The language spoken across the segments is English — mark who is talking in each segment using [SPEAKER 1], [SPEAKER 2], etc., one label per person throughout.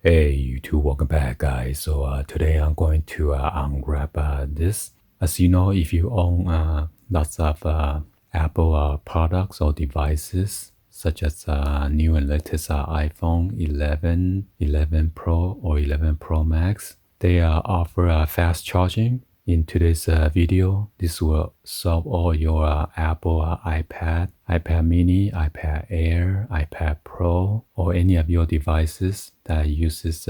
[SPEAKER 1] Hey YouTube, welcome back guys. Today I'm going to unwrap this. As you know, if you own lots of Apple products or devices, such as new and latest iPhone 11, 11 Pro or 11 Pro Max, they offer fast charging. In today's video, this will solve all your Apple iPad, iPad mini, iPad Air, iPad Pro, or any of your devices that uses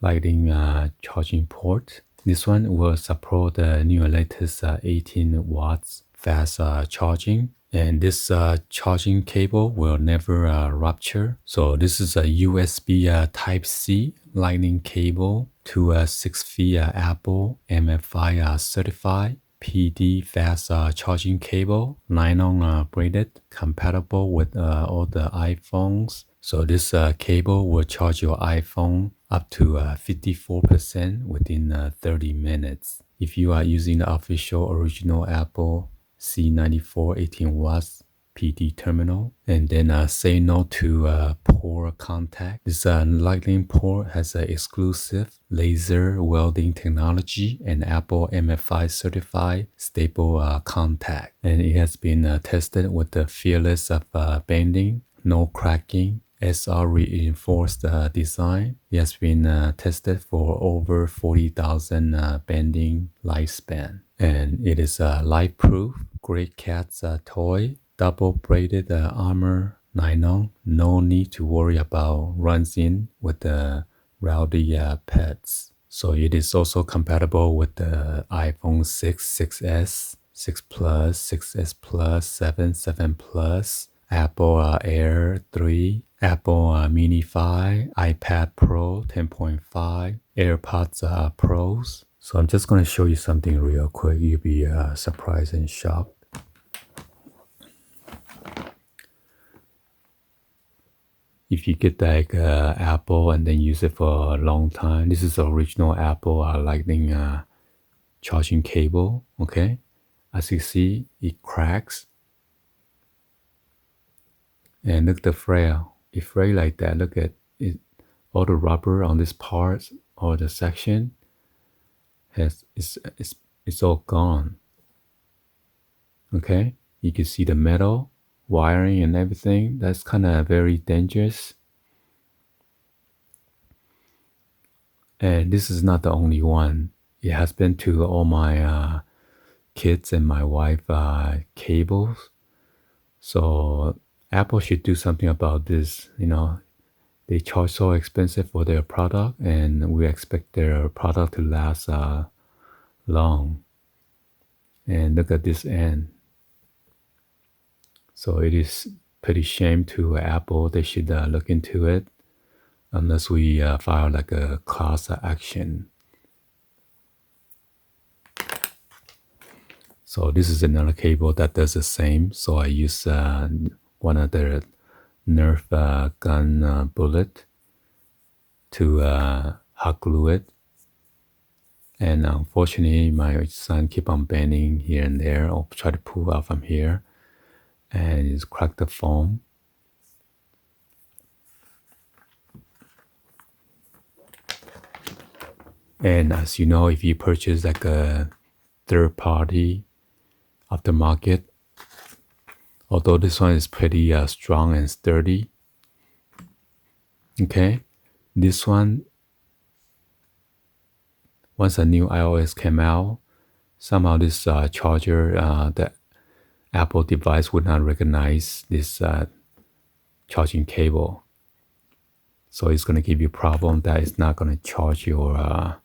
[SPEAKER 1] Lightning charging port. This one will support the new latest 18 watts fast charging. And this charging cable will never rupture. So this is a USB Type-C Lightning cable to a 6V Apple MFI certified PD fast charging cable, nylon braided, compatible with all the iPhones. So this cable will charge your iPhone up to 54% within 30 minutes. If you are using the official original Apple C94 18 watts PD terminal, and then say no to poor contact. This Lightning port has an exclusive laser welding technology and Apple MFI certified stable contact, and it has been tested with the fearless of bending, no cracking, SR reinforced design. It has been tested for over 40,000 bending lifespan, and it is life proof. Great cat's toy, double braided armor nylon. No need to worry about runs in with the rowdy pets. So it is also compatible with the iPhone 6, 6S, 6 Plus, 6S Plus, 7, 7 Plus, Apple Air 3, Apple Mini 5, iPad Pro 10.5, AirPods Pros. So I'm just going to show you something real quick. You'll be surprised and shocked. If you get like Apple and then use it for a long time, this is the original Apple Lightning charging cable, okay? As you see, it cracks. And look the frail. It frail like that. Look at it. All the rubber on this part or the section it's all gone. Okay, you can see the metal wiring and everything. That's kind of very dangerous. And this is not the only one. It has been to all my kids and my wife cables. So Apple should do something about this. You know, they charge so expensive for their product, and we expect their product to last long. And look at this end. So it is pretty shame to Apple. They should look into it, unless we file like a class action. So this is another cable that does the same. So I use one of the Nerf gun bullet to hot glue it. And unfortunately, my son keep on bending here and there, or try to pull out from here, and it's cracked the foam. And as you know, if you purchase like a third party aftermarket, although this one is pretty strong and sturdy, okay, this one, once a new iOS came out, somehow this charger, the Apple device would not recognize this charging cable. So it's going to give you a problem that it's not going to charge your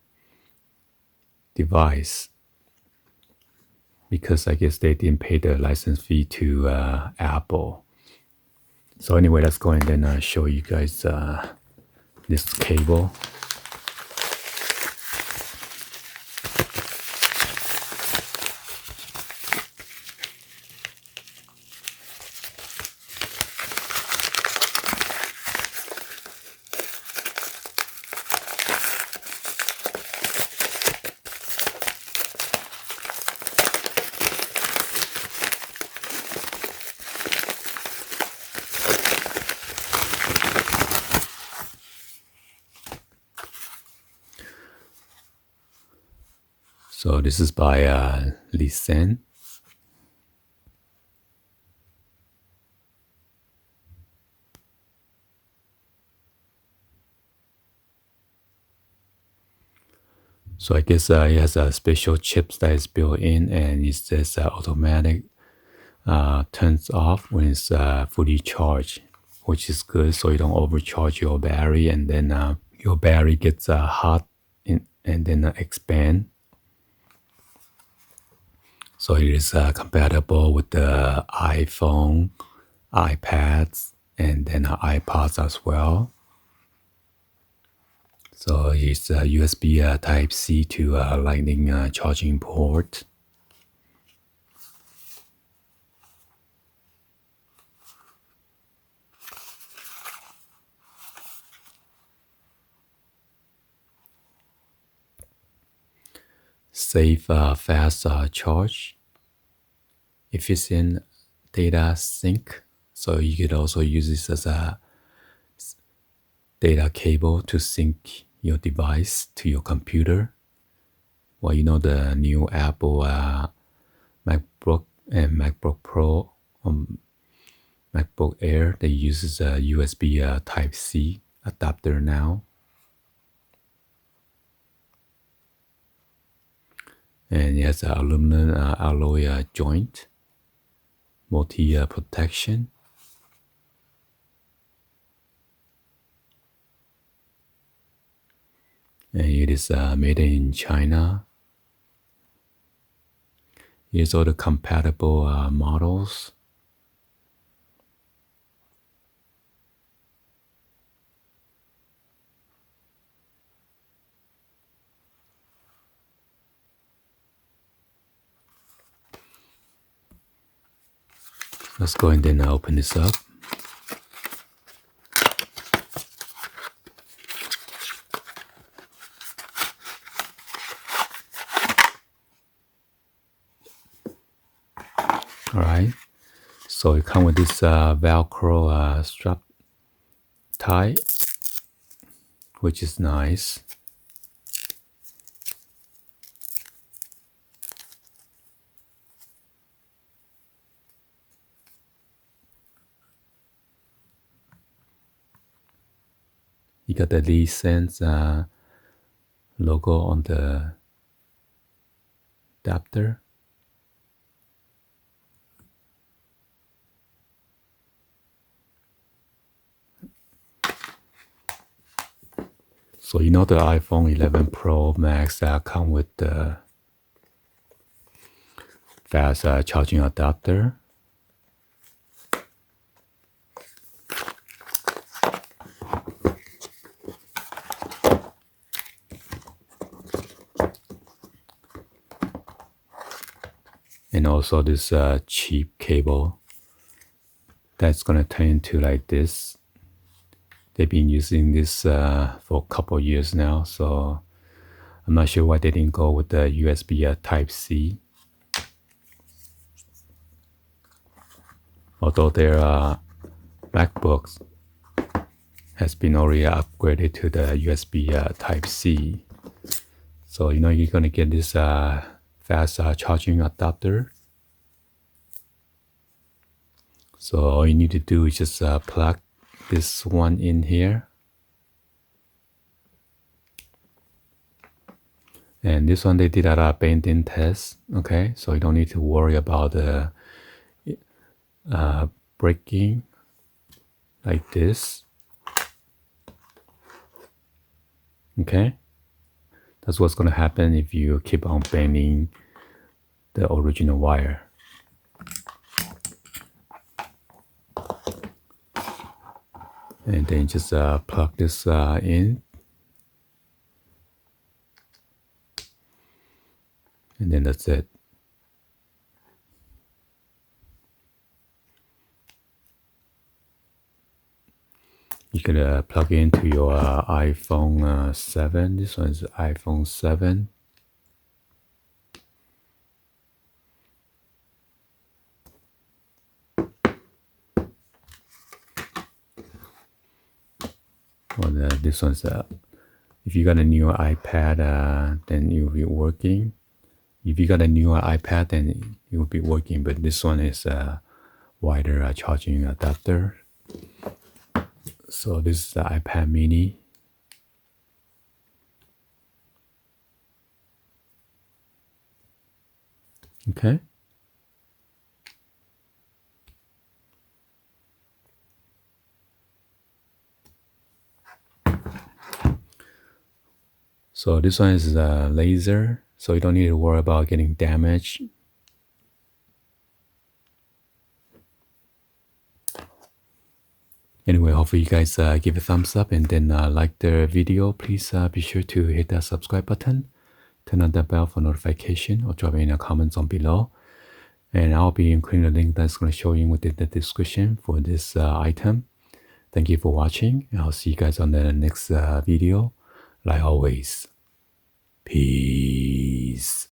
[SPEAKER 1] device, because I guess they didn't pay the license fee to Apple. So anyway, let's go and then show you guys this cable. So this is by LiSEN. So I guess it has a special chips that is built in, and it says automatic turns off when it's fully charged, which is good, so you don't overcharge your battery, and then your battery gets hot and then expand. So it is compatible with the iPhone, iPads, and then iPods as well. So it's a USB Type-C to Lightning charging port. Safe, fast charge, efficient data sync. So you could also use this as a data cable to sync your device to your computer. Well, you know the new Apple MacBook and MacBook Pro, MacBook Air, they uses a USB Type-C adapter now. And it has an aluminum alloy joint, multi-protection. And it is made in China. Here's all the compatible models. Let's go and then open this up. All right, so it comes with this Velcro strap tie, which is nice. You got the LiSEN logo on the adapter. So you know the iPhone 11 Pro Max come with the fast charging adapter. And also this cheap cable that's gonna turn into like this. They've been using this for a couple years now, so I'm not sure why they didn't go with the USB Type-C. Although their MacBooks has been already upgraded to the USB Type-C. So you know you're gonna get this fast charging adapter. So all you need to do is just plug this one in here. And this one they did a bending test, okay? So you don't need to worry about the breaking like this. Okay? That's what's gonna happen if you keep on bending the original wire. And then just plug this in. And then that's it. You can plug into your iPhone 7. This one is iPhone 7. Well, this one's if you got a new iPad, then it will be working. If you got a newer iPad, then it will be working, but this one is a wider charging adapter. So this is the iPad mini. Okay. So this one is a laser, so you don't need to worry about getting damaged. Anyway, hopefully you guys give a thumbs up and then like the video. Please be sure to hit that subscribe button, turn on the bell for notification, or drop in the comments on below. And I'll be including the link that's going to show you within the description for this item. Thank you for watching, and I'll see you guys on the next video. Like always, peace.